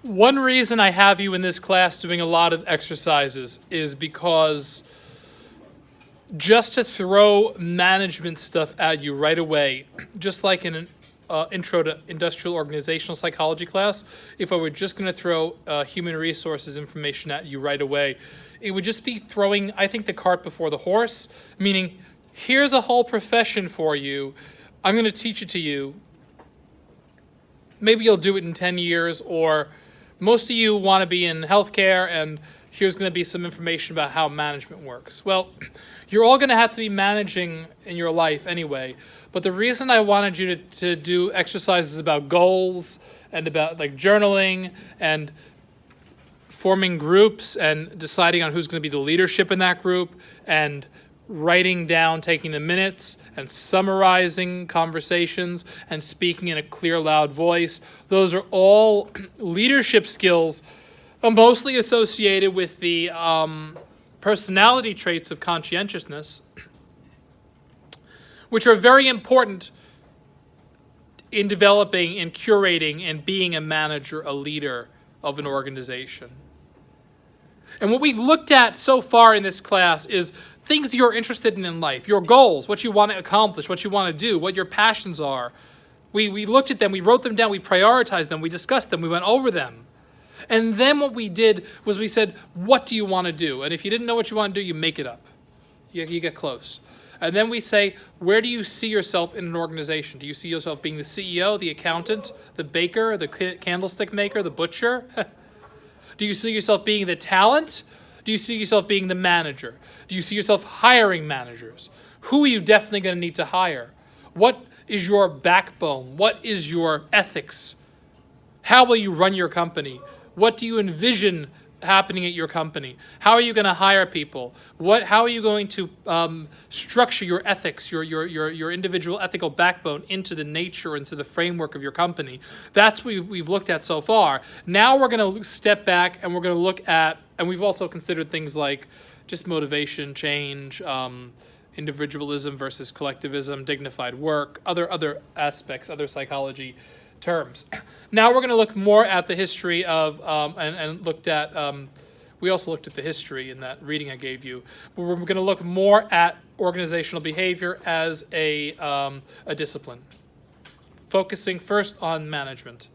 One reason I have you in this class doing a lot of exercises is because just to throw management stuff at you right away, just like in an intro to industrial organizational psychology class, if I were just going to throw human resources information at you right away, it would just be throwing, I think, the cart before the horse, meaning here's a whole profession for you. I'm going to teach it to you. Maybe you'll do it in 10 years, or most of you want to be in healthcare, and here's going to be some information about how management works. Well, you're all going to have to be managing in your life anyway, but the reason I wanted you to do exercises about goals and about like journaling and forming groups and deciding on who's going to be the leadership in that group and writing down, taking the minutes and summarizing conversations and speaking in a clear, loud voice. Those are all leadership skills mostly associated with the personality traits of conscientiousness, which are very important in developing and curating and being a manager, a leader of an organization. And what we've looked at so far in this class is things you're interested in life, your goals, what you want to accomplish, what you want to do, what your passions are. We looked at them, we wrote them down, we prioritized them, we discussed them, we went over them. And then what we did was we said, what do you want to do? And if you didn't know what you want to do, you make it up. You get close. And then we say, where do you see yourself in an organization? Do you see yourself being the CEO, the accountant, the baker, the candlestick maker, the butcher? Do you see yourself being the talent? Do you see yourself being the manager? Do you see yourself hiring managers? Who are you definitely going to need to hire? What is your backbone? What is your ethics? How will you run your company? What do you envision happening at your company? How are you going to hire people? How are you going to structure your ethics, your individual ethical backbone into the nature, into the framework of your company? That's what we've looked at so far. Now we're going to step back and we're going to look at, and we've also considered things like just motivation, change, individualism versus collectivism, dignified work, other aspects, other psychology terms. Now we're going to look more at the history of, and looked at, we also looked at the history in that reading I gave you, but we're going to look more at organizational behavior as a discipline, focusing first on management.